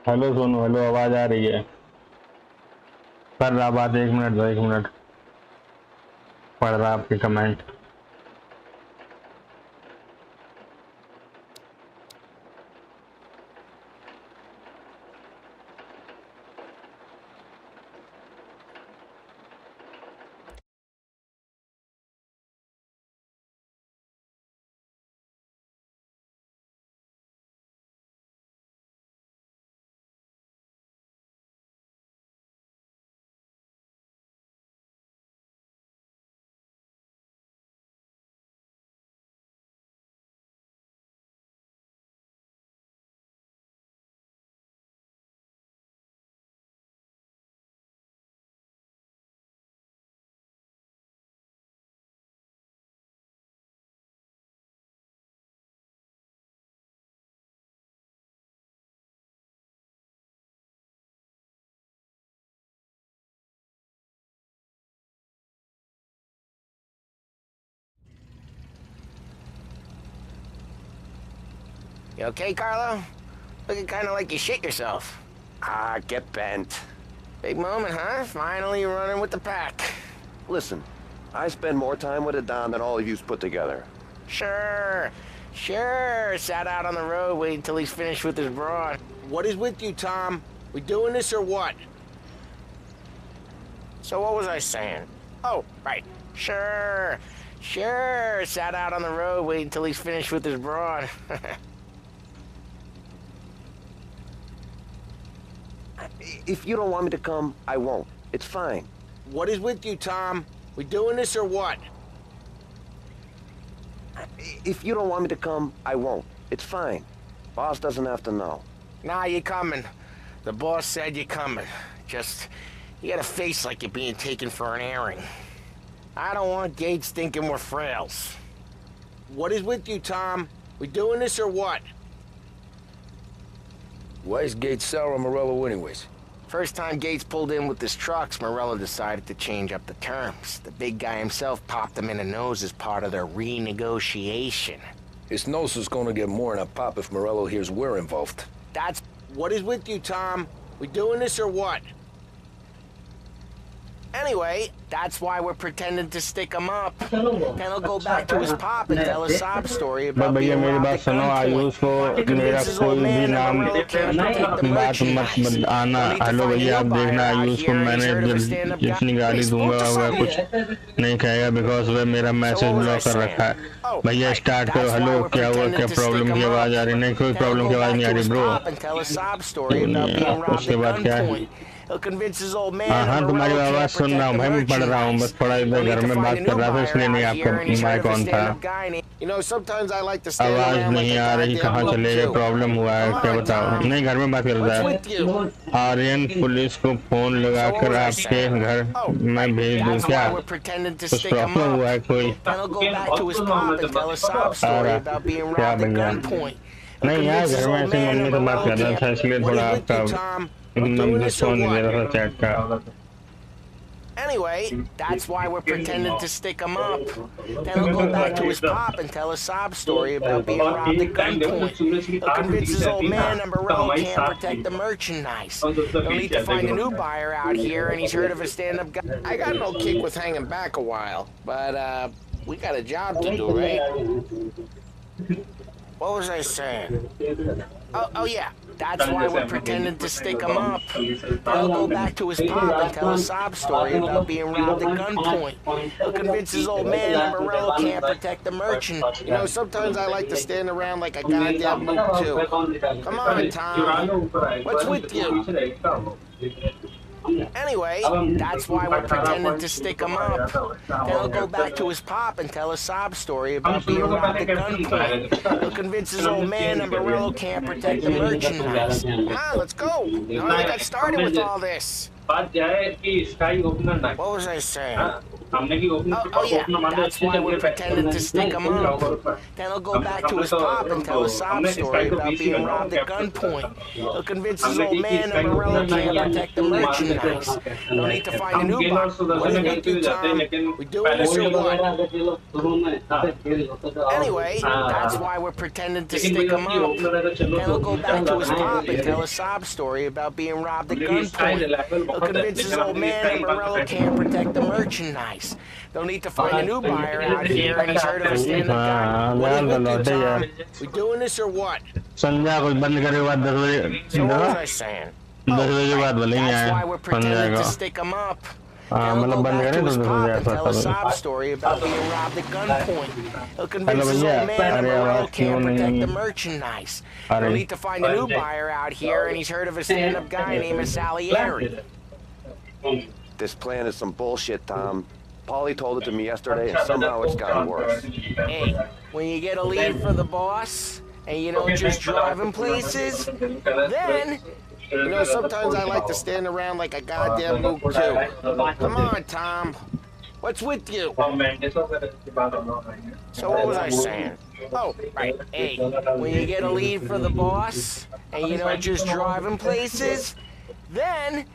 Hello Sonu, hello, आवाज आ रही है? कर रहा बात, 1 मिनट दो, 1 मिनट। पढ़ रहा आपके comment. You okay, Carlo? Looking kind of like you shit yourself. Ah, get bent. Big moment, huh? Finally you're running with the pack. Listen, I spend more time with a Don than all of yous put together. Sure. Sat out on the road waiting till he's finished with his broad. What is with you, Tom? We doing this or what? So what was I saying? Oh, right. Sure. Sat out on the road waiting till he's finished with his broad. If you don't want me to come, I won't. It's fine. What is with you, Tom? We doing this or what? If you don't want me to come, I won't. It's fine. Boss doesn't have to know. Nah, you're coming. The boss said you're coming. Just, you got a face like you're being taken for an airing. I don't want Gates thinking we're frails. What is with you, Tom? We doing this or what? Why is Gates sour on Morello anyways? First time Gates pulled in with his trucks, Morello decided to change up the terms. The big guy himself popped him in the nose as part of their renegotiation. His nose is gonna get more than a pop if Morello hears we're involved. That's... What is with you, Tom? We doing this or what? Anyway, that's why we're pretending to stick him up. Then he'll go back to his pop and tell a sob story about being robbed at gunpoint. मेरा कोई भी नाम बात मत आना। Hello भैया, आप देखना आयुष को मैंने जितनी गाली दूंगा वह कुछ नहीं कहेगा बिकॉज वह मेरा मैसेज ब्लॉक कर रखा है। भैया स्टार्ट करो। हेलो, क्या हुआ? क्या प्रॉब्लम की आवाज आ रही? नहीं, कोई प्रॉब्लम की आवाज नहीं आ रही ब्रो। उसके बाद क्या है? हाँ, तुम्हारी आवाज सुन रहा हूँ भाई, मैं पढ़ रहा हूँ बस, थोड़ा इधर घर में बात कर रहा था इसलिए नहीं आपका माइक ऑन था। आवाज नहीं आ रही, कहाँ चले गए? प्रॉब्लम हुआ है क्या बताओ? नहीं, घर में बात कर रहा है। आर्यन पुलिस को फोन लगाकर आपके घर मैं भेज दूँ क्या? कुछ प्रॉब्लम हुआ है कोई? क्या भैया? नहीं यार, घर में ऐसे मम्मी से बात कर रहा था इसलिए थोड़ा आपका Anyway, that's why we're pretending to stick him up. Then he'll go back to his pop and tell a sob story about being robbed at gunpoint. He'll convince his old man that Morello can't protect the merchandise. He'll need to find a new buyer out here, and he's heard of a stand-up guy. I got no kick with hanging back a while, but we got a job to do, right? What was I saying? Oh yeah. That's why we're pretending to stick him up. He'll go back to his pop and tell a sob story about being robbed at gunpoint. He'll convince his old man that Morello can't protect the merchant. You know, sometimes I like to stand around like a goddamn loop too. Come on, Tom. What's with you? Anyway, that's why we're pretending to stick him up. Then he'll go back to his pop and tell a sob story about being robbed at gunpoint. He'll convince his old man that Morello can't protect the merchandise. Come on, let's go. How did I get started with all this? What was I saying? Oh yeah, that's why we're pretending to stick him up. Then he'll go back to his pop and tell a sob story about being robbed at gunpoint. He'll convince his old man that Morello can't protect the merchandise. They'll need to find a new box. What do you do, Tom? We doing this or what? Anyway, that's why we're pretending to stick him up. Then he'll go back to his pop and tell a sob story about being robbed at gunpoint. He'll convince his old man that Morello can't protect the merchandise. They'll need to find a new buyer out here, and he's heard of a stand-up guy. What do you do, Tom? We doing this or what? संध्या कुछ बंद करे बात 10 बजे. So what was I saying? 10 बजे बात बोलेंगे. That's why we're pretending to stick him up. हाँ मतलब बंद करें तो 10 बजे tell a sob story about being robbed at gunpoint. He'll convince his old man that Morello can't protect the merchandise. They'll need to find a new buyer out here, and he's heard of a stand-up guy named Salieri. This plan is some bullshit, Tom. Paulie told it to me yesterday, and somehow it's gotten worse. Hey, when you get a lead for the boss, and you don't just drive him places, then... You know, sometimes I like to stand around like a goddamn mook, too. Come on, Tom. What's with you? So what was I saying? Oh, right. Hey, when you get a lead for the boss, and you don't just drive him places, then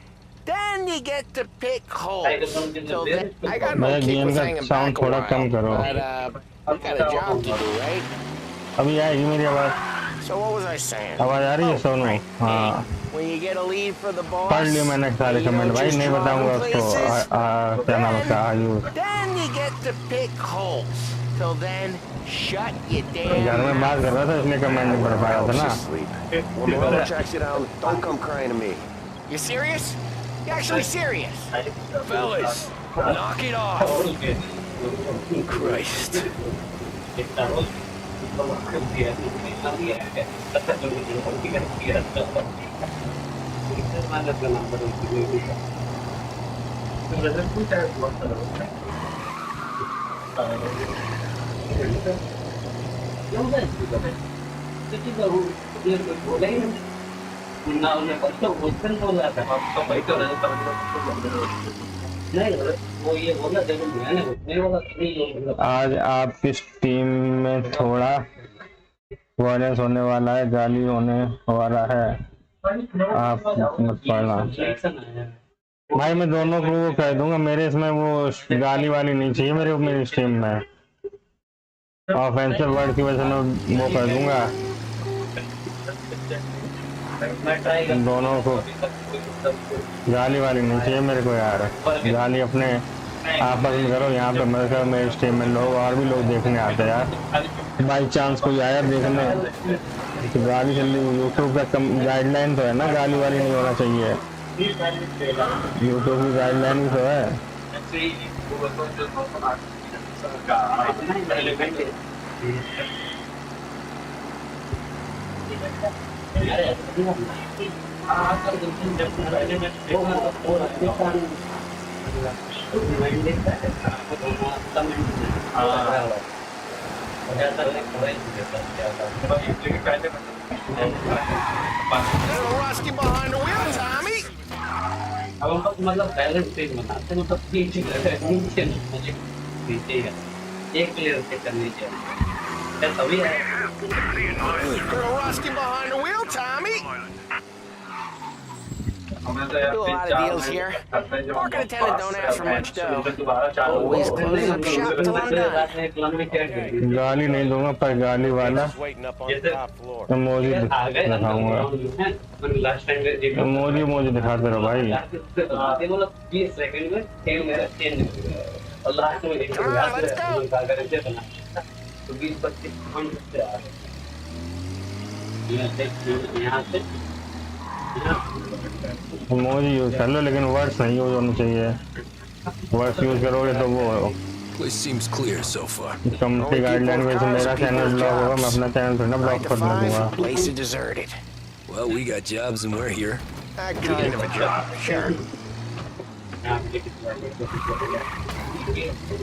you get to pick holes. So then, I got no kick hanging back a while, but we got a job to do, right? अभी आएगी मेरी आवाज. So what was I saying? आवाज आ रही है सोनू? हाँ. When you get a lead for the boss, पढ़ लिया मैंने सारे कमेंट भाई, नहीं बताऊंगा उसको क्या नाम उसका Ayush. Then you get to pick holes. Till then, shut your damn घर में बात कर रहा था इसलिए कमेंट नहीं पढ़ पाया था ना. When Morello tracks you down, don't come crying to me. You serious? You actually serious? Fellas, knock it off. Christ. आज आपकी टीम में थोड़ा वायलेंस होने वाला है, गाली होने वाला है, आप मत पढ़ना भाई. मैं दोनों को वो कह दूंगा, मेरे इसमें वो गाली वाली नहीं चाहिए मेरी स्ट्रीम में. ऑफेंसिव वर्ड की वजह से मैं वो कर दूंगा. दोनों को गाली वाली नहीं चाहिए मेरे को यार. गाली अपने आपस में करो, यहाँ पे मत करो. मेरे स्ट्रीम में लोग और भी लोग देखने आते हैं यार. बाई चांस कोई आया देखने तो गाली चल रही. यूट्यूब का गाइडलाइन तो है ना, गाली वाली नहीं होना चाहिए. यूट्यूब की गाइडलाइन भी तो है. Rusty behind the wheel, Tommy. अब हम मतलब बैलेंस पेज बनाते हैं, मतलब नीचे नीचे एक प्लेयर से करनी चाहिए तभी है. Little rusty behind the wheel, Tommy. Do a lot of deals here. Parking attendant don't ask for much dough. Always closes up shop till I'm done. गाली नहीं दूंगा, पर गाली वाला इमोजी दिखाऊंगा. इमोजी दिखाते रहो भाई. मतलब 20 सेकंड में खेल मेरा चेंज हो गया और लास्ट में एक बना तो 20-25 हम से आ गए. यहाँ से इमोजी यूज कर लो, लेकिन वर्ड्स नहीं यूज होने चाहिए. वर्ड्स यूज करोगे तो वो Place seems clear so far. Community guideline में मेरा चैनल ब्लॉक होगा. मैं अपना चैनल थोड़ा ब्लॉक कर दूंगा. Place is deserted. Well, we got jobs and we're here. That kind of a job, sure.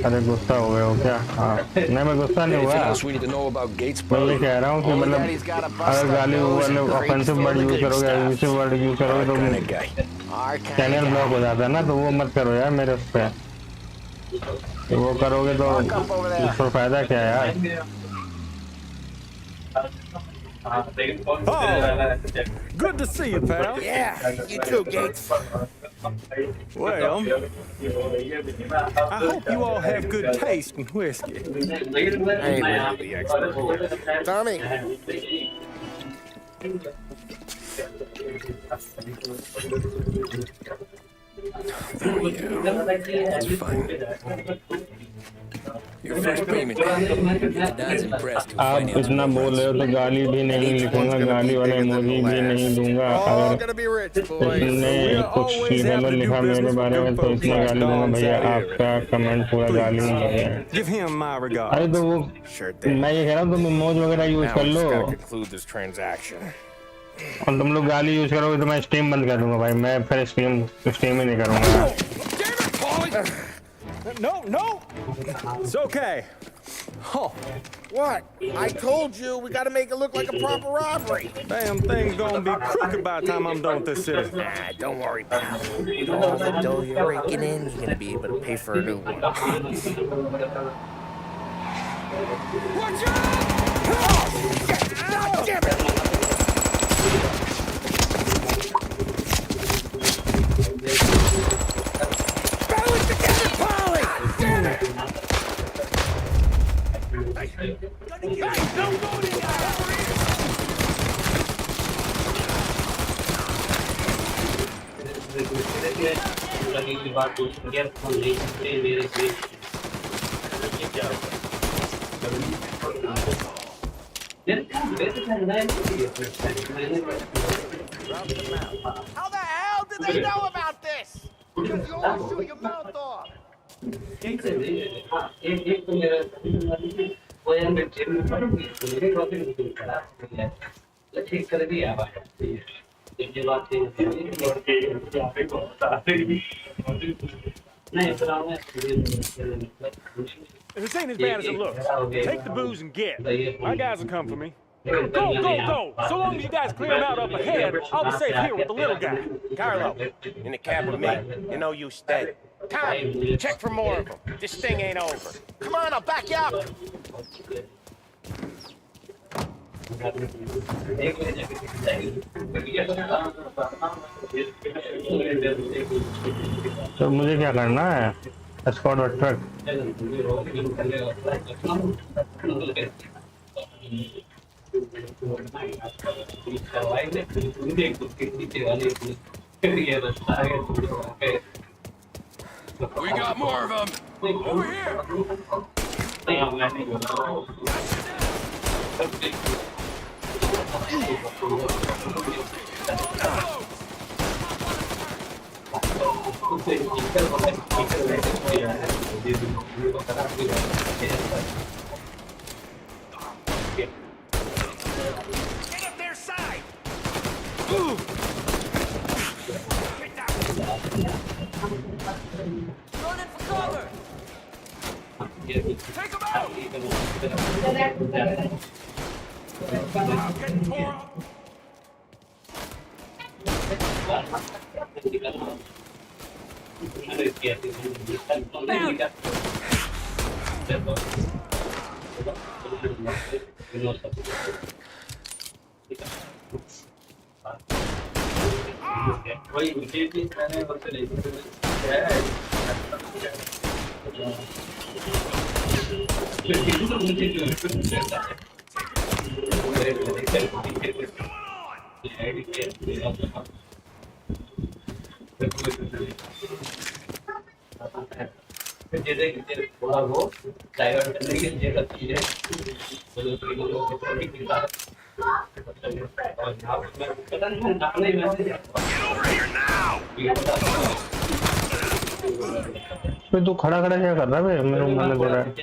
अरे गुस्सा हो गए हो क्या? हाँ नहीं, मैं गुस्सा नहीं हुआ. मैं ये कह रहा हूँ कि मतलब अगर गाली वाले ऑफेंसिव वर्ड यूज करोगे, एब्यूसिव वर्ड यूज करोगे तो चैनल ब्लॉक हो जाता है ना. तो वो मत करो यार मेरे उस पे. वो करोगे तो उसका फायदा क्या है यार? Good to see you, pal. Yeah, you too, Gates. Well, I hope you all have good taste in whiskey. I ain't really the expert here. Tommy. That's fine. Your first payment. If Don's impressed, he'll आप finance इतना बोल रहे हो तो गाली भी नहीं लिखूंगा, गाली वाले इमोजी भी नहीं दूंगा। All अगर gonna be rich, boys. इसने कुछ गलत लिखा मेरे बारे में तो इतना गाली दूंगा भैया। आपका कमेंट पूरा गाली में है। Give him my अरे regards. तो वो Sure thing. मैं ये कह रहा हूँ तुम इमोज वगैरह यूज Now कर we low, just gotta conclude this transaction. और तुम लोग गाली यूज करोगे तो मैं स्ट्रीम बंद कर दूंगा भाई। मैं फिर स्ट्रीम ही नहीं करूंगा। No. It's okay. Oh, What? I told you we gotta make it look like a proper robbery. damn thing's gonna be crooked by the time I'm done with this city. Nah, don't worry, pal. With all the dough you're raking in, you're gonna be able to pay for a new one. Watch out! Oh, shit! God damn it! Battle it together, Polly! Damn it! Hey, don't go to How the hell did they know about this? Because you always shoot your mouth off. ठीक कर दिया ये बात This ain't as bad as it looks. Take the booze and get. My guys will come for me. Go! So long as you guys clear them out up ahead, I'll be safe here with the little guy. Carlo, in the cab with me. You know you stay. Tommy, check for more of them. This thing ain't over. Come on, I'll back you up. तो मुझे क्या करना है? Escort और truck. We got more of them. Over here. Get up their side. Running for cover. Take them out. Getting tore up. थोड़ा वो divert करने की जगह लगती है तो तू खड़ा क्या कर रहा है? मेरे मुंह में दे रहा है।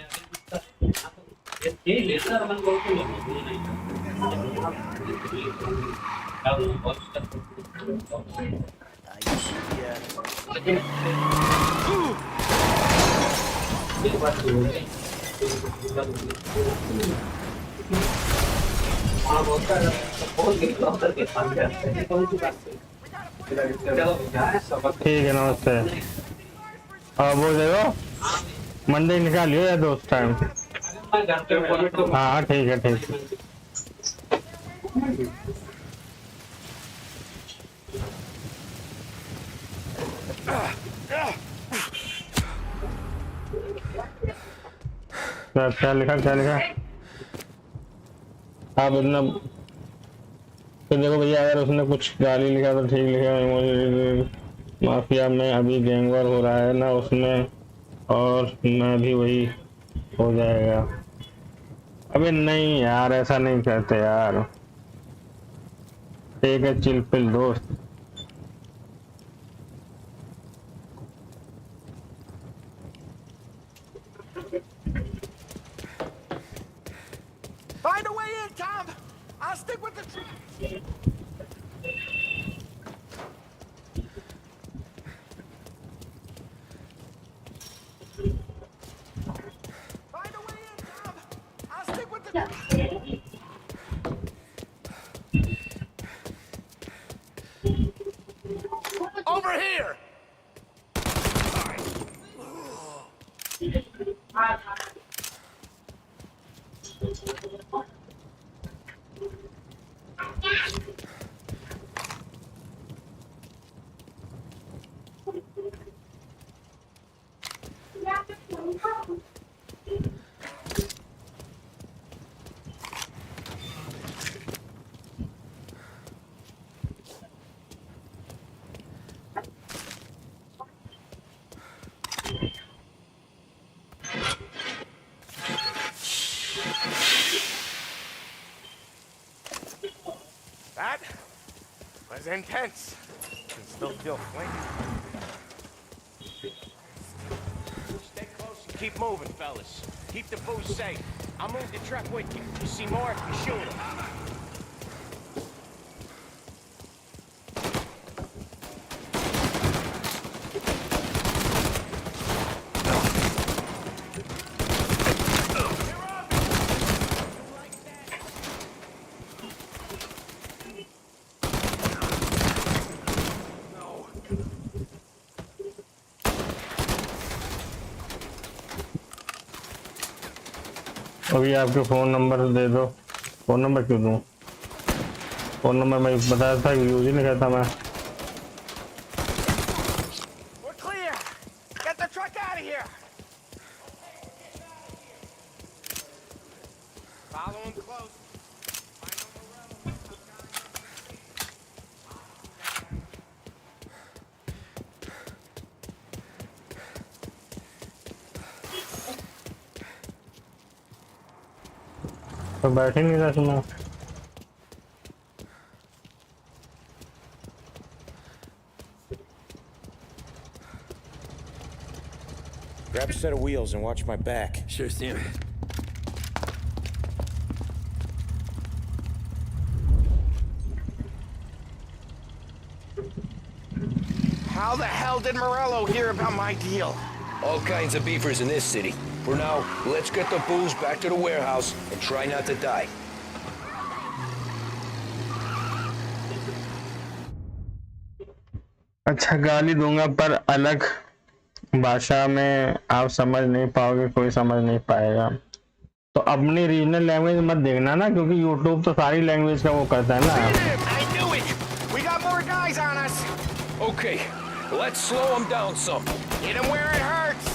ठीक है, नमस्ते। वो देखो मंडे निकालियो या दोस्त टाइम। हाँ ठीक है ठीक है। क्या लिखा क्या लिखा? आप इतना तो देखो भैया, अगर उसने कुछ गाली लिखा तो ठीक लिखा। माफिया में अभी गैंग वॉर हो रहा है ना उसमें, और मैं भी वही हो जाएगा। अबे नहीं यार, ऐसा नहीं करते यार। ठीक है चिल पिल दोस्त। Find a way in, Tom. I'll stick with the. Find a way in, Tom. I'll stick with the. Over here. That was intense. Can still feel flames. Stay close and keep moving, fellas. Keep the booze safe. I'll move the truck with you. You see more, you shoot him. अभी आपके phone number दे दो। Phone number क्यों दूं? Phone number मैं बताया था, use ही नहीं करता मैं। We're clear. Get the truck out of here. Following close. तो बैठ ही नहीं रहा सुना। Grab a set of wheels and watch my back. Sure, Sam. How the hell did Morello hear about my deal? All kinds of beefers in this city. For now, let's get the booze back to the warehouse and try not to die. अच्छा गाली दूंगा पर अलग भाषा में आप समझ नहीं पाओगे, कोई समझ नहीं पाएगा। तो अपनी रीजनल लैंग्वेज मत देखना ना, क्योंकि यूट्यूब तो सारी लैंग्वेज का वो करता है ना। I knew it. We got more guys on us. Okay, let's slow them down some. Hit them where it hurts.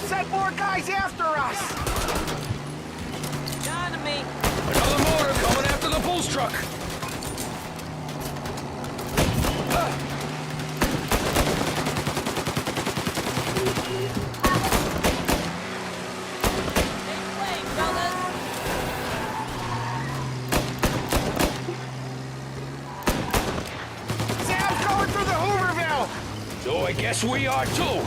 Sent more guys after us! Down to me. Another motor coming after the booze truck. Take play, fellas. Sam's going through the Hooverville! So I guess we are too.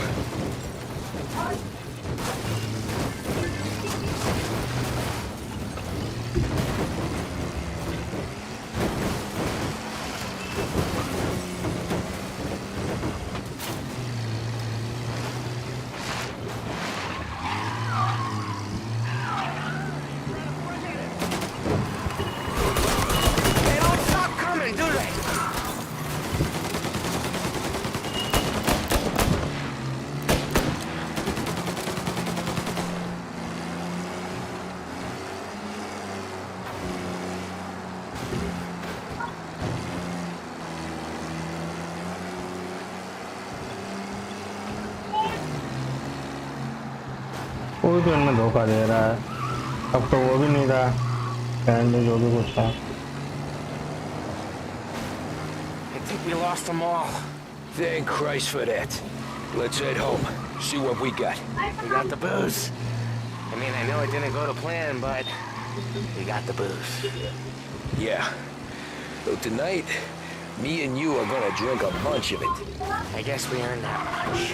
कोई तो इनमें धोखा दे रहा है। अब तो वो भी नहीं रहा, कहने जो भी कुछ था। I think we lost them all. Thank Christ for that. Let's head home. See what we got. We got the booze. I mean, I know it didn't go to plan, but we got the booze. Yeah. So tonight, me and you are gonna drink a bunch of it. I guess we earned that much.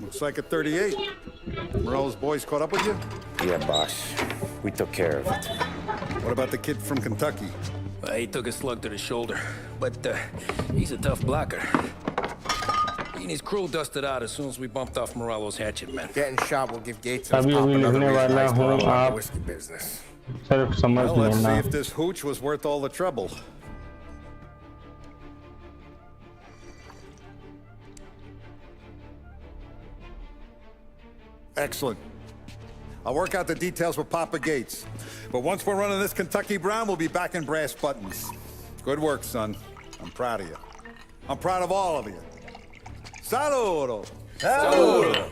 Looks like a 38. Morello's boys caught up with you? Yeah, boss. We took care of it. What about the kid from Kentucky? He took a slug to the shoulder, but he's a tough blocker. He and his crew dusted out as soon as we bumped off Morello's hatchet men. Getting shot will give Gates and अभी his pop अभी another लिखने reason वाला to हूँ, start आप the whiskey business. सिर्फ समझ Well, let's see लेना। if this hooch was worth all the trouble. Excellent. I'll work out the details with Papa Gates. But once we're running this Kentucky Brown, we'll be back in brass buttons. Good work, son. I'm proud of you. I'm proud of all of you. Saludo! Saludo!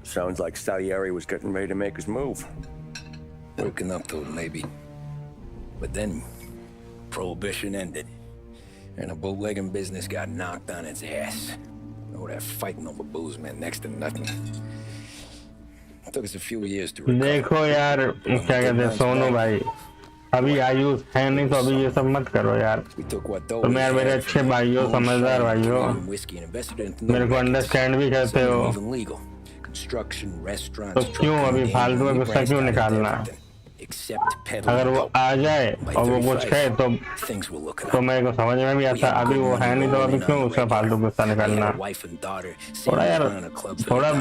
Sounds like Salieri was getting ready to make his move. Working up to it, maybe. But then, Prohibition ended, and the bootlegging business got knocked on its ass. Oh, that fighting over booze meant next to nothing. It took us a few years to recover. देखो यार क्या कहते हैं सोनू भाई, अभी आयुष है नहीं तो अभी ये सब मत करो यार। तुम यार मेरे अच्छे भाई हो, समझदार भाई हो, मेरे को अंडरस्टैंड भी करते हो, तो क्यों अभी फालतू में गुस्सा क्यों निकालना? अगर वो आ जाए और वो कुछ कहे तो मेरे को समझ में भी आता। अभी वो है नहीं तो अभी क्यों उसका फालतू गुस्सा निकालना? थोड़ा यार थोड़ा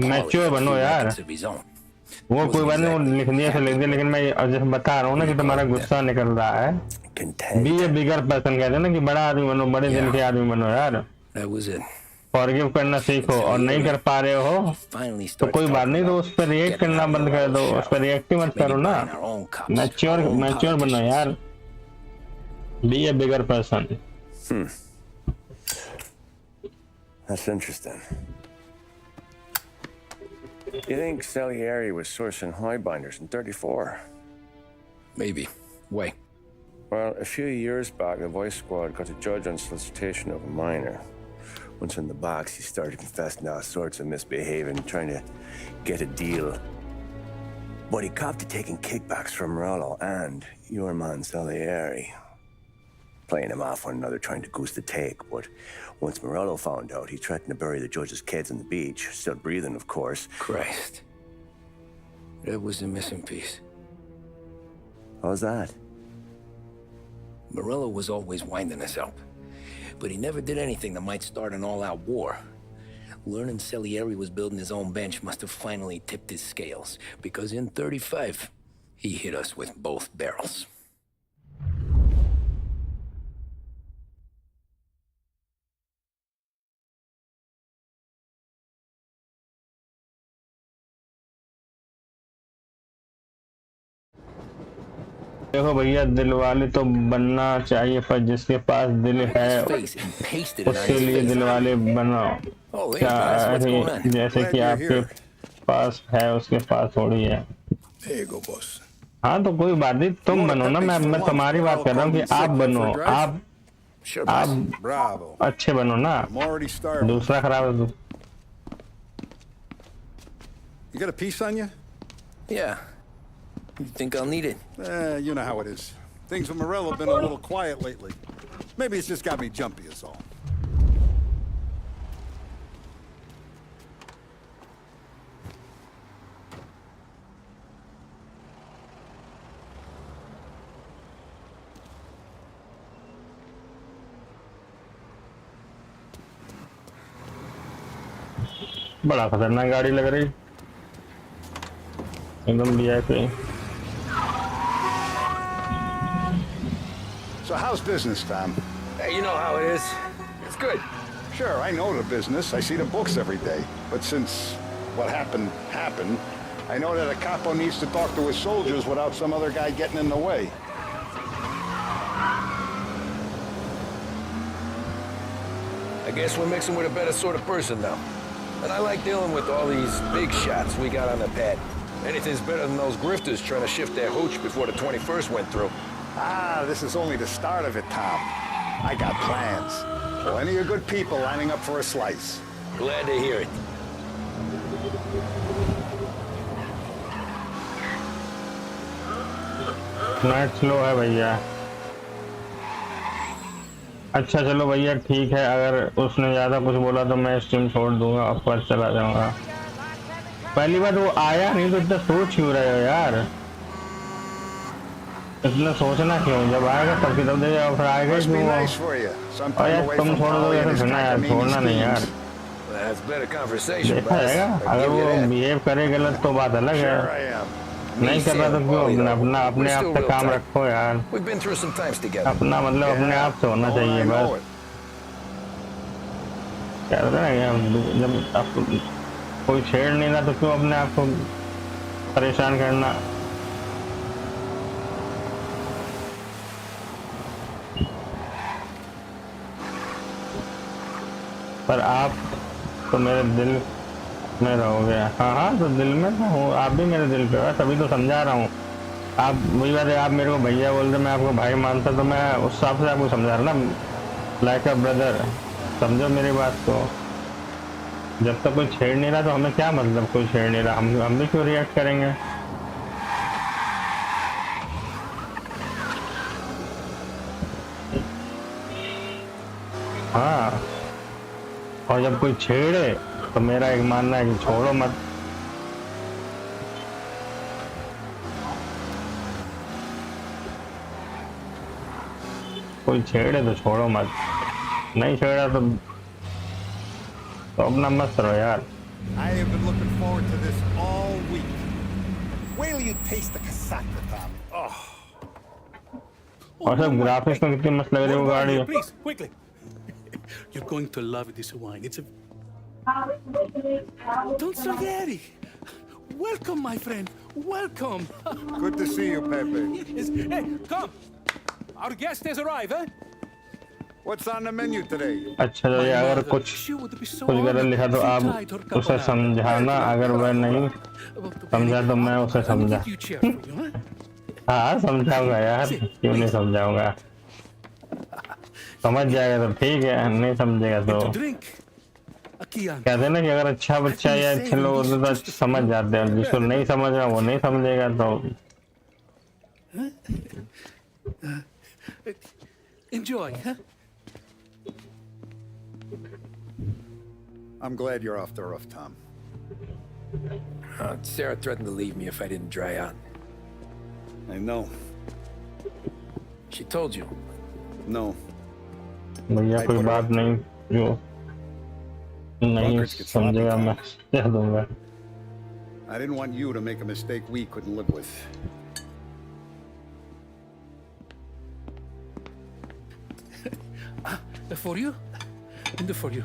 मैच्योर बनो यार। वो कोई बात नहीं, वो लिख दिया तो लिख दिया, लेकिन मैं जैसे बता रहा हूँ ना कि तुम्हारा गुस्सा निकल रहा है। बी ए बिगर पर्सन कहते हैं ना कि बड़ा आदमी बनो, बड़े दिल के आदमी बनो यार। फॉरगिव करना सीखो, और नहीं कर पा रहे हो तो कोई बात नहीं, तो उस पर रिएक्ट करना बंद कर दो, उस पर रिएक्ट मत करो ना। मैच्योर बनो यार। Be a bigger person. That's interesting. You think Salieri was sourcing highbinders in 34? Maybe. Why? Well, a few years back, the Vice Squad got a judge on solicitation of a minor. Once in the box, he started confessing all sorts of misbehaving, trying to get a deal. But he copped to taking kickbacks from Morello and your man Salieri. Playing him off one another, trying to goose the take. But once Morello found out, he threatened to bury the judge's kids on the beach. Still breathing, of course. Christ. That was the missing piece. How's that? Morello was always winding us up, but he never did anything that might start an all-out war. Learning Salieri was building his own bench must have finally tipped his scales, because in 35, he hit us with both barrels. देखो भैया, दिल वाले तो बनना चाहिए, पर जिसके पास दिल है उसके लिए दिल वाले बनाओ। क्या जैसे कि आपके पास है उसके पास थोड़ी है। हाँ तो कोई बात नहीं, तुम बनो ना। मैं तुम्हारी बात कर रहा हूँ कि आप बनो, आप अच्छे बनो ना। दूसरा खराब है। You got a piece on you? Yeah. You think I'll need it? You know how it is. Things with Morello have been a little quiet lately. Maybe it's just got me jumpy is all. बड़ा खतरनाक गाड़ी लग रही। एकदम VIP। So how's business, Tom? Hey, you know how it is. It's good. Sure, I know the business. I see the books every day. But since what happened, I know that a capo needs to talk to his soldiers without some other guy getting in the way. I guess we're mixing with a better sort of person now. And I like dealing with all these big shots we got on the pad. Anything's better than those grifters trying to shift their hooch before the 21st went through. Ah, this is only the start of it, Tom. I got plans. Plenty of good people lining up for a slice. Glad to hear it. Net slow है भैया। अच्छा चलो भैया ठीक है, अगर उसने ज़्यादा कुछ बोला तो मैं स्ट्रीम छोड़ दूंगा, ऊपर चला जाऊंगा। पहली बात वो आया नहीं तो इतना सोच क्यों रहे हो यार? इतना सोचना क्यों? जब आएगा तब की तब दे जाओ, फिर आएगा क्यों? और यार तुम छोड़ दो ऐसे सुना यार, छोड़ना नहीं यार। देखा जाएगा, अगर वो बिहेव करे गलत तो बात अलग है, नहीं कर रहा तो क्यों? अपने आप से काम रखो यार। अपना मतलब अपने आप से होना चाहिए बस। कह रहे हैं जब आप कोई छेड़ नहीं रहा तो क्यों अपने आप को परेशान करना? पर आप तो मेरे दिल में रहोगे। हाँ तो दिल में तो हूँ, आप भी मेरे दिल पे हो, तभी तो समझा रहा हूँ। आप वही बात है, आप मेरे को भैया बोलते, मैं आपको भाई मानता, तो मैं उस हिसाब से आपको समझा रहा ना, लाइक अ ब्रदर। समझो मेरी बात को। जब तक कोई छेड़ नहीं रहा तो हमें क्या मतलब, कोई छेड़ नहीं रहा, हम भी क्यों रिएक्ट करेंगे? हाँ, और जब कोई छेड़े तो मेरा एक मानना है कि छोड़ो मत। कोई छेड़े तो छोड़ो मत, नहीं छेड़ा तो अपना मस्त रहो यार। I have been looking forward to this all week. Wait till you taste the casaca, Tom. Oh. और सब ग्राफिक्स में कितनी मस्त लग रही है वो गाड़ी। Please, quickly. You're going to love this wine. It's a Don Salieri. Welcome, my friend. Welcome. Good to see you, Pepe. Hey, come. Our guest has arrived, eh? What's on the menu today? अच्छा तो ये अगर कुछ गलत लिखा तो आप उसे समझाना, अगर वह नहीं समझा तो मैं उसे समझा। हाँ समझाऊंगा यार, क्यों नहीं समझाऊंगा? समझ जाएगा तो ठीक है, नहीं समझेगा तो कहते हैं ना कि अगर अच्छा बच्चा या अच्छे लोग होते तो समझ जाते हैं, जिसको नहीं समझ रहा वो नहीं समझेगा तो। Enjoy, huh? I'm glad you're off the roof, Tom. Sarah threatened to leave me if I didn't dry out. I know. She told you? No. भैया कोई बात नहीं, जो नहीं समझेगा मैं कह दूंगा। I didn't want you to make a mistake we couldn't live with. For you? And for you.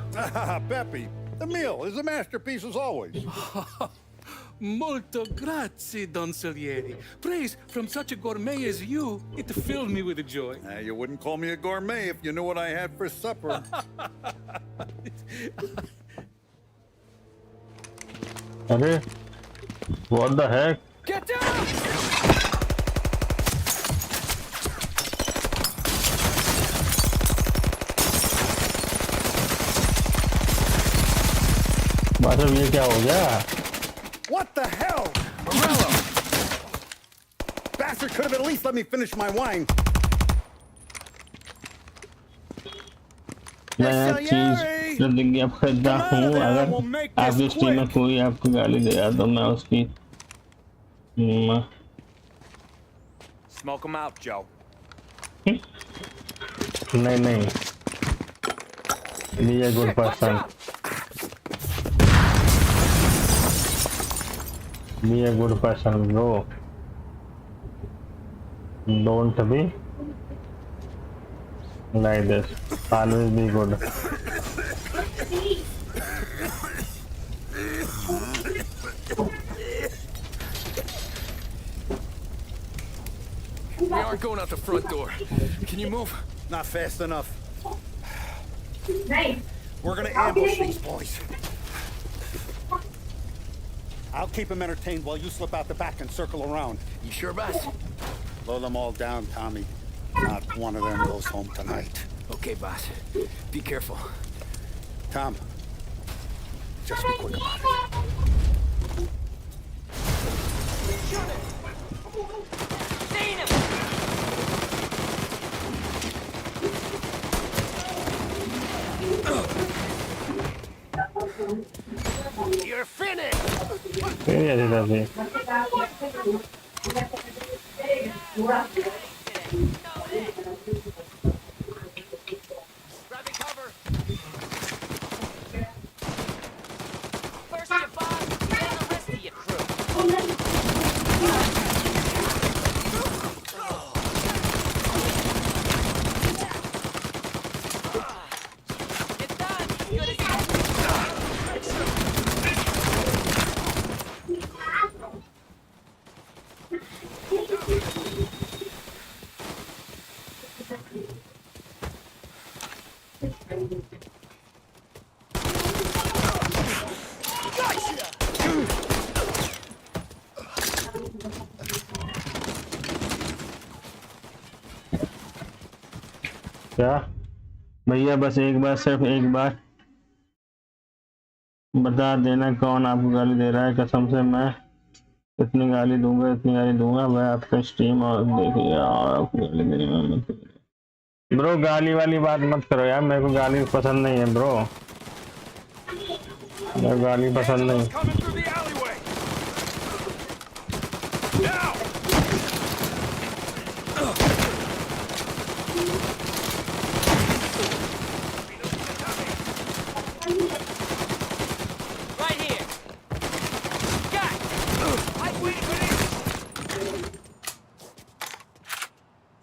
Pepe, the meal is a masterpiece as always. Molto grazie, Don Salieri. Praise from such a gourmet as you, it filled me with joy. You wouldn't call me a gourmet if you knew what I had for supper. अरे, what the heck? Get down! मतलब ये क्या हो गया? What the hell? Morello! Bastard could have at least let me finish my wine. मैं चीज प्रतिज्ञा करता हूँ, अगर आपकी स्ट्रीम में कोई आपको गाली देगा तो मैं उसकी Smoke him out, Joe. नहीं be a good person, Be a good person, bro. Don't be like this. Always be good. We aren't going out the front door. Can you move? Not fast enough. We're gonna ambush these boys. I'll keep them entertained while you slip out the back and circle around. You sure, boss? Blow them all down, Tommy. Not one of them goes home tonight. Okay, boss. Be careful. Tom, just be quick about it. You're finished! Grabbing cover. First you boss, then the rest of your crew. It's done. Good as क्या भैया बस एक बार, सिर्फ एक बार बता देना कौन आपको गाली दे रहा है। कसम से मैं इतनी गाली दूंगा मैं आपका स्ट्रीम और देखिए आपको गाली देने में मत। ब्रो गाली वाली बात मत करो यार, मेरे को गाली पसंद नहीं है ब्रो, मेरे को गाली पसंद नहीं।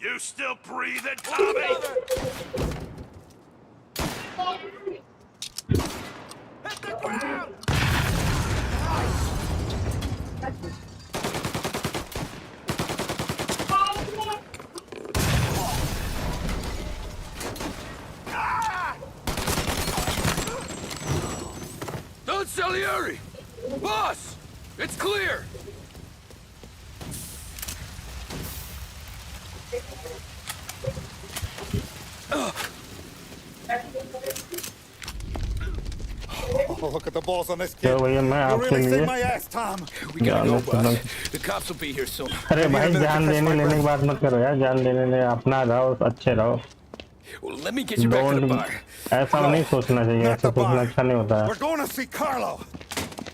You still breathing, Tommy? Hit the ground! Don Salieri! Boss! It's clear! Oh, look at the balls on this kid. तो भैया मैं You आपके really saved लिए my ass, Tom. We gotta go, boss. The cops will be here soon. अरे भाई जान लेने की बात मत करो यार, जान लेने अपना रहो, अच्छे रहो। Well, let me get you back to the bar. ऐसा नहीं सोचना चाहिए, ऐसा सोचना अच्छा नहीं होता है। We're going to see Carlo.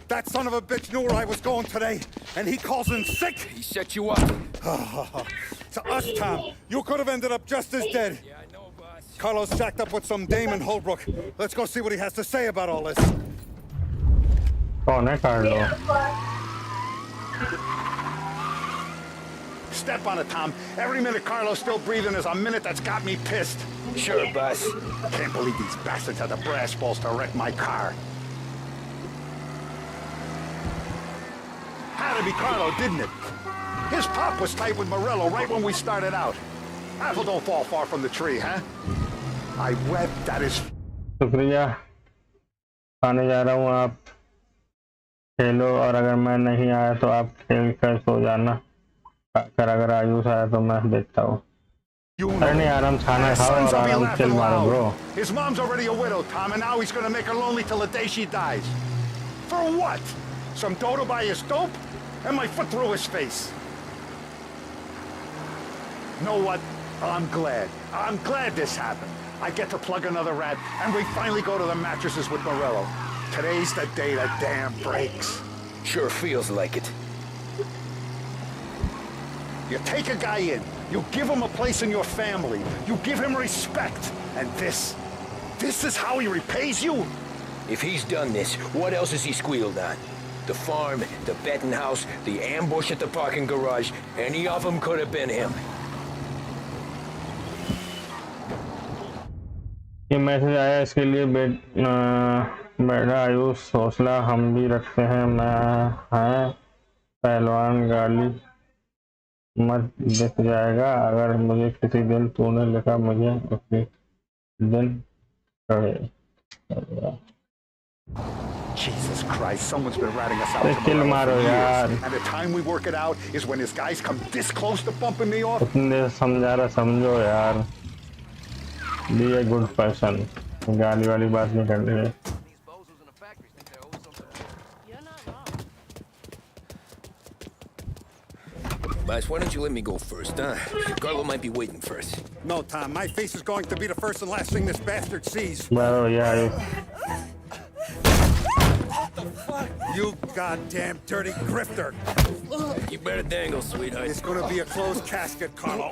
That son of a bitch knew where I was going today, and he calls in sick. He set you up. To us, Tom, you could have ended up just as dead. Yeah, I know, boss. Carlo's shacked up with some dame in Holbrook. Let's go see what he has to say about all this. कौन है Carlo? Step on it, Tom. Every minute Carlo's still breathing is a minute that's got me pissed. Sure, boss. Can't believe these bastards had the brass balls to wreck my car. Had to be Carlo, didn't it? His pop was tight with Morello right when we started out. Apple don't fall far from the tree, huh? I wept at his... शुक्रिया, खाने जा रहा हूँ, आप खेलो और अगर मैं नहीं आया तो आप खेल कर सो जाना। अगर आयुष आया तो मैं देखता हूँ। अरे नहीं, आराम खाना खाओ और आराम चिल मारो bro. His mom's already a widow, Tom, and now he's gonna make her lonely till the day she dies. For what? Some dodo by his dope? And my foot through his face. You know what? I'm glad. I'm glad this happened. I get to plug another rat, and we finally go to the mattresses with Morello. Today's the day the dam breaks. Sure feels like it. You take a guy in, you give him a place in your family, you give him respect, and this is how he repays you? If he's done this, what else has he squealed on? The farm, the betting house, the ambush at the parking garage. Any of them could have been him. ये message आया इसके लिए बेटा आयुष हौसला हम भी रखते हैं मैं हैं पहलवान गाली मत दिख जाएगा अगर मुझे किसी दिन तूने लिखा मुझे उसी दिन करेगा Jesus Christ, someone's been ratting us out Kill from Maro, for yaar. years. And the time we work it out is when his guys come this close to bumping me off. तुमने समझा रहा समझो यार be a good person गाली वाली बात नहीं करनी है Boss, why don't you let me go first, huh? Carlo might be waiting for us. No, Tom, my face is going to be the first and last thing this bastard sees. Bro, yeah. You goddamn dirty grifter. You better dangle, sweetheart. It's gonna be a closed casket, Carlo.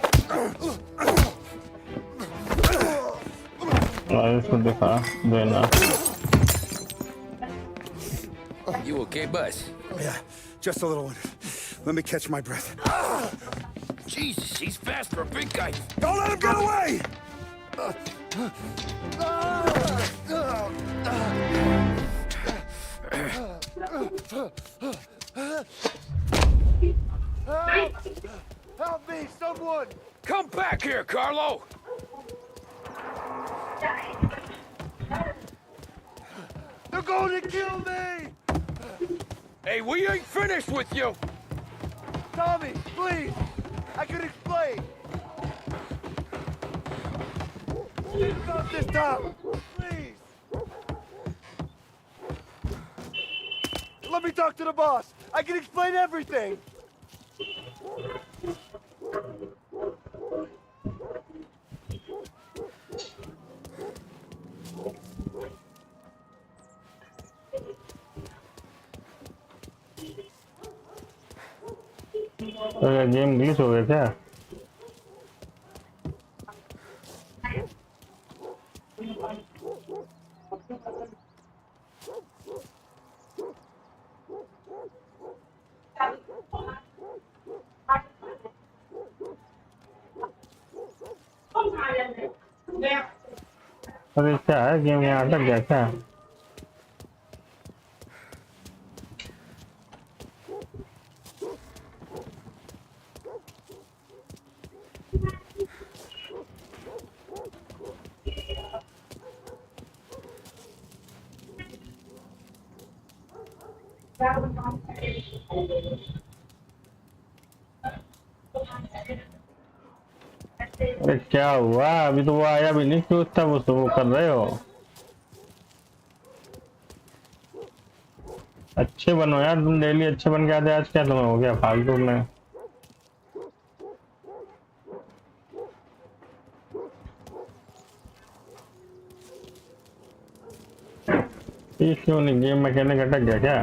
You okay, boss? Yeah, just a little one. Let me catch my breath. Jesus, he's fast for a big guy. Don't let him get away! Help me, someone! Come back here, Carlo! They're going to kill me! Hey, we ain't finished with you! Tommy, please! I can explain! Think about this, Tom! Please! Let me talk to the boss! I can explain everything! Game glitch हो गया क्या अरे क्या है game यहाँ अटक गया क्या अरे क्या हुआ अभी तो वो आया भी नहीं क्यों इतना वो कर रहे हो अच्छे बनो यार तुम डेली अच्छे बन के आते आज क्या तुम्हें हो गया फालतू में ये क्यों नहीं गेम मैकेनिक अटक गया क्या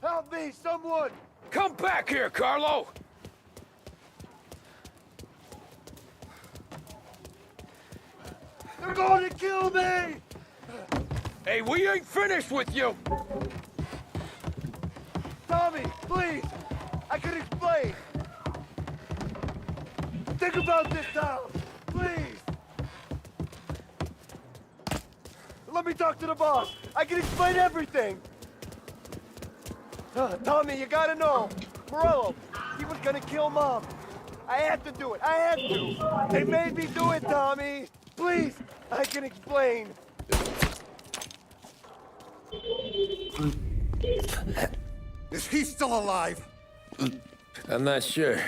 Help me, someone! Come back here, Carlo! They're going to kill me! Hey, we ain't finished with you! Tommy, please! I can explain! Think about this, Tom! Please! Let me talk to the boss! I can explain everything! Tommy, you gotta know! Morello, he was gonna kill Mom! I had to do it! I had to! They made me do it, Tommy! Please! I can explain! Is he still alive? I'm not sure.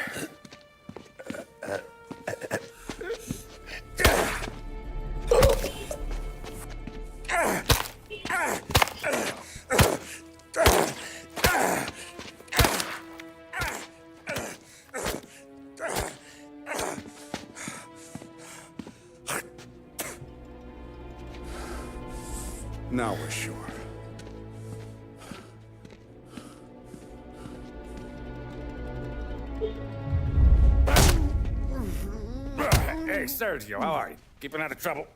Now we're sure. Hey, Sergio, how are you? Keeping out of trouble?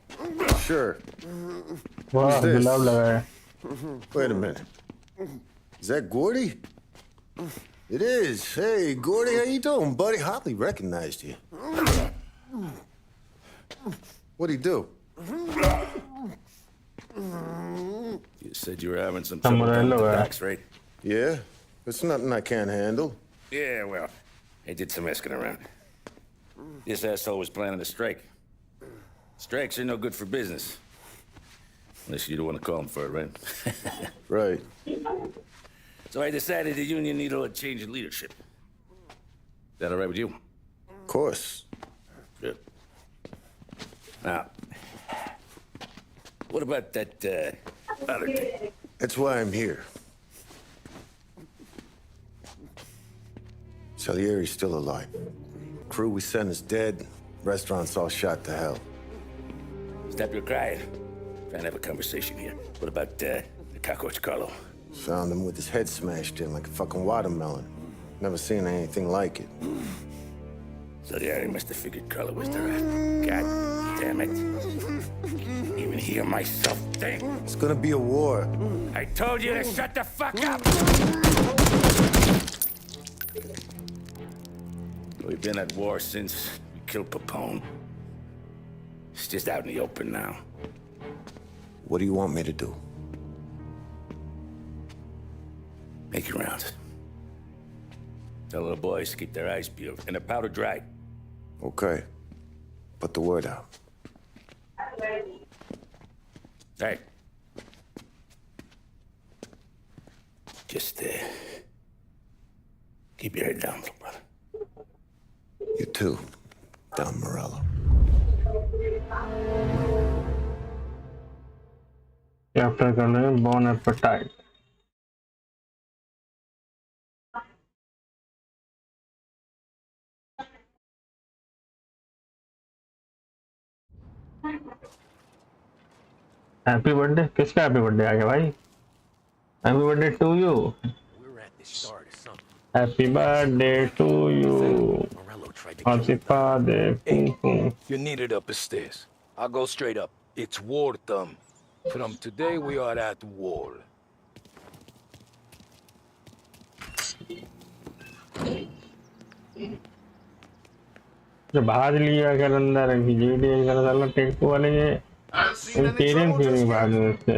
Sure. वाह this? गुलाब लगा है Wait a minute. Is that Gordy? It is. Hey, Gordy, how you doing, buddy? Hardly recognized you. What'd he do? You said you were having some Some trouble down at the Morello, docks, right? Yeah? It's nothing I can't handle. Yeah, well, I did some asking around. This asshole was planning a strike. Strikes are no good for business. Unless you don't want to call him for it, right? Right. So I decided the union needed a change in leadership. Is that all right with you? Of course. Good. Now, what about that other thing? That's why I'm here. Salieri's still alive. Crew we sent is dead. Restaurant's all shot to hell. Stop your crying. Trying to have a conversation here. What about the cockroach Carlo? Found him with his head smashed in like a fucking watermelon. Never seen anything like it. Salieri must have figured Carlo was the rat. God damn it. Even hear myself think. It's gonna be a war. I told you to shut the fuck up! We've been at war since we killed Papone. It's just out in the open now. What do you want me to do? Make your rounds. Tell the boys to keep their eyes peeled and their powder dry. Okay. Put the word out. Hey. Just, keep your head down, little brother. You too, Don Morello. Capture कर लेंगे bon appetit happy birthday किसका happy birthday आ गया भाई happy birthday to you happy birthday to you Asifa दे You need it up the stairs. I'll go straight up. It's war, thumb. From today, we are at war. जब भाग लिया कर अंदर जीडी कर साला टेक्टू वाले ये इंटीरियर क्यों नहीं भाग उससे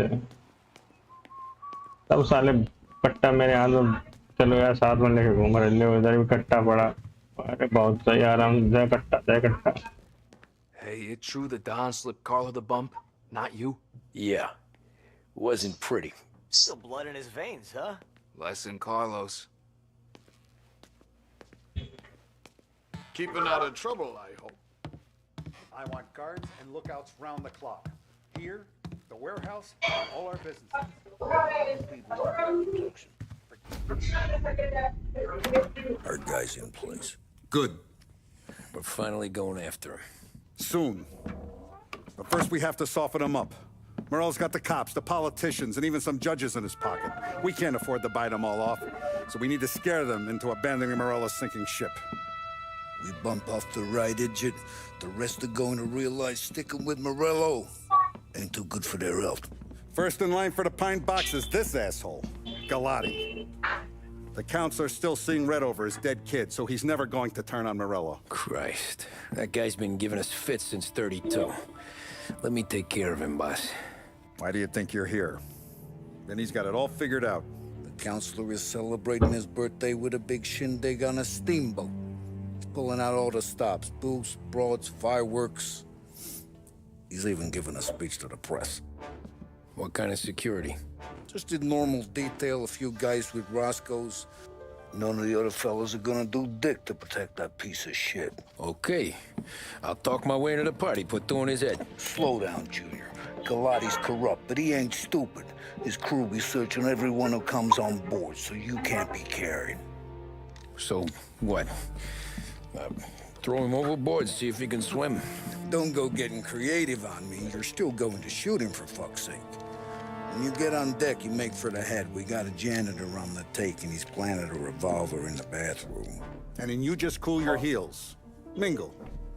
तब साले पट्टा मेरे हाथ में चलो यार साथ में लेके घूम रहे ले उधर भी कट्टा पड़ा अरे बहुत सही आराम से कट्टा Hey, it true the Don slipped Carlo the bump? Not you? Yeah. Wasn't pretty. Still blood in his veins, huh? Less than Carlos. Keeping out of trouble, I hope. I want guards and lookouts round the clock. Here, the warehouse, all our businesses. Our guy's in place. Good. We're finally going after him. Soon. But first we have to soften him up. Morello's got the cops, the politicians, and even some judges in his pocket. We can't afford to bite them all off, so we need to scare them into abandoning Morello's sinking ship. We bump off the right idiot, the rest are going to realize sticking with Morello ain't too good for their health. First in line for the pine box is this asshole, Galati. The counselor's still seeing red over his dead kid, so he's never going to turn on Morello. Christ. That guy's been giving us fits since 32. Let me take care of him, boss. Why do you think you're here? Then he's got it all figured out. The counselor is celebrating his birthday with a big shindig on a steamboat. He's pulling out all the stops, booze, broads, fireworks. He's even giving a speech to the press. What kind of security? Just in normal detail, a few guys with Roscoe's. None of the other fellas are gonna do dick to protect that piece of shit. Okay. I'll talk my way into the party, put two in his head. Slow down, Junior. Galati's corrupt, but he ain't stupid. His crew be searching everyone who comes on board, so you can't be carried. So, what? Throw him overboard, see if he can swim. Don't go getting creative on me. You're still going to shoot him, for fuck's sake. When you get on deck, you make for the head. We got a janitor on the take, and he's planted a revolver in the bathroom. And then you just cool your heels. Mingle.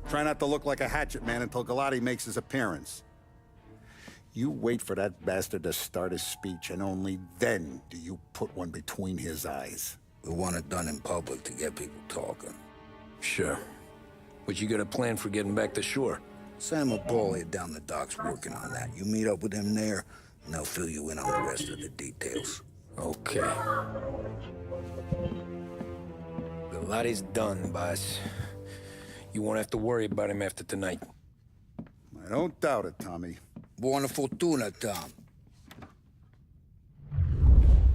Try not to look like a hatchet man until Galati makes his appearance. You wait for that bastard to start his speech, and only then do you put one between his eyes. We want it done in public to get people talking. Sure. But you got a plan for getting back to shore? Sam Ball here down the docks working on that. You meet up with him there, and they'll fill you in on the rest of the details. Okay. Galati's done, boss. You won't have to worry about him after tonight. I don't doubt it, Tommy. Buona fortuna, Tom.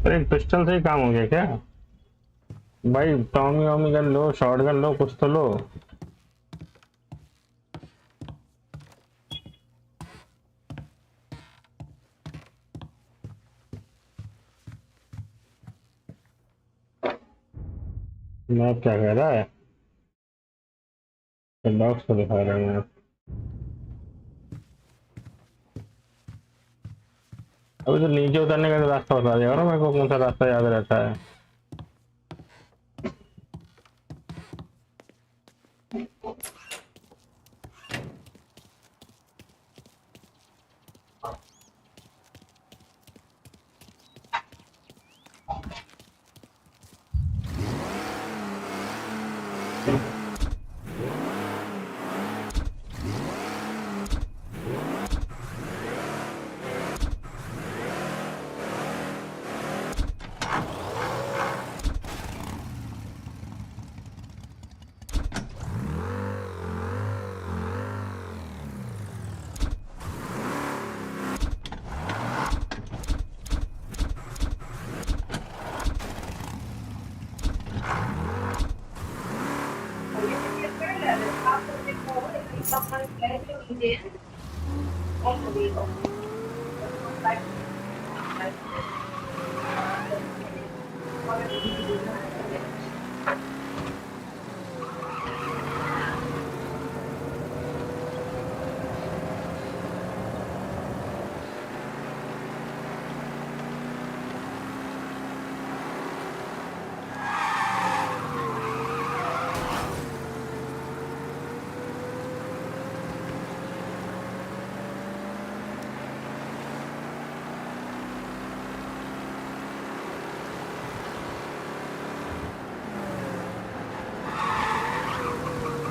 एक pistol से ही काम हो गया क्या भाई? Tommy वॉमी कर लो, shot कर लो, कुछ तो लो। मैप क्या कह रहा है? डॉग्स को दिखा रहा है मैप। अभी तो नीचे उतरने का रास्ता बता देगा ना मेरे को, कौन सा रास्ता याद रहता है।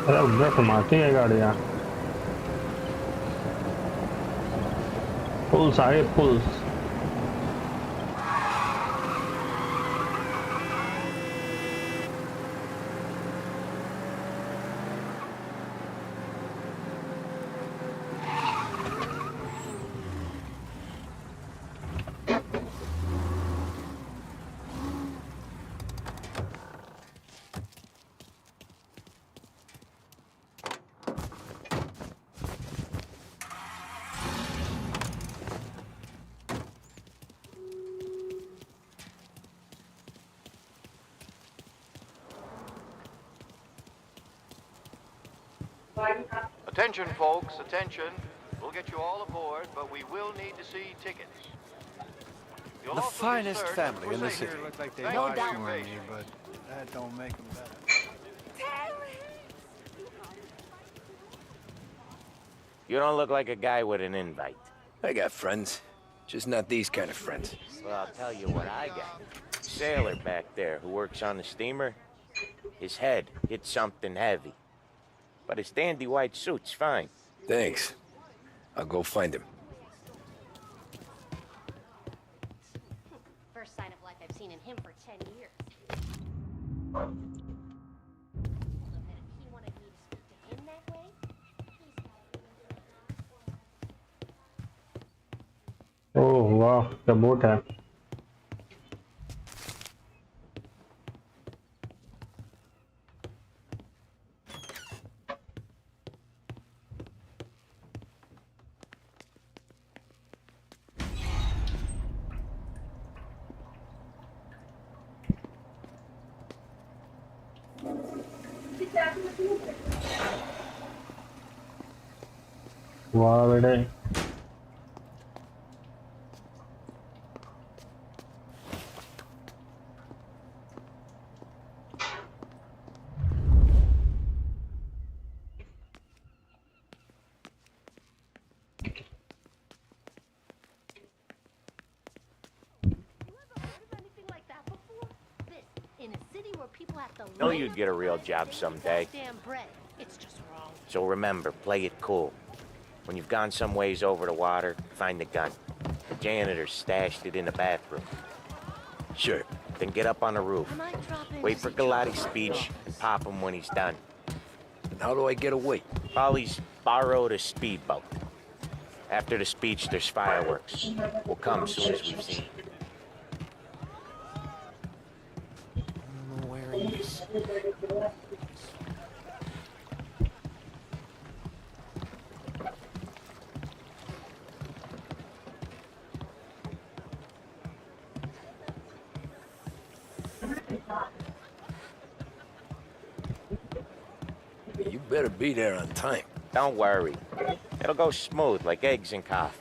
अरे उधर घुमाती है गाड़ियाँ। पुल्स आए, pools. Attention, folks, attention. We'll get you all aboard, but we will need to see tickets. You'll The also finest be searched family for in the safety. city. Look like they Thank no you for your doubt me, patience. but that don't make them better. You don't look like a guy with an invite. I got friends. Just not these kind of friends. Well, I'll tell you what I got. Sailor back there who works on the steamer. His head hit something heavy. But his dandy white suit's fine. Thanks. I'll go find him. First sign of life I've seen in him for 10 years. He wanted me to speak to him that way? ओह वाह, क्या boat है। वाह बेटे, people have to Know line you'd up get a to real buy job that someday. goddamn bread. It's just wrong. So remember, play it cool. When you've gone some ways over the water, find the gun. The janitor stashed it in the bathroom. Sure. Then get up on the roof. I might drop in Wait to for see Galati's Charlie. speech and pop him when he's done. And how do I get away? Polly's borrowed a speedboat. After the speech, there's fireworks. We'll come soon as we've seen. I don't know where he is. You better be there on time. Don't worry. It'll go smooth like eggs in coffee.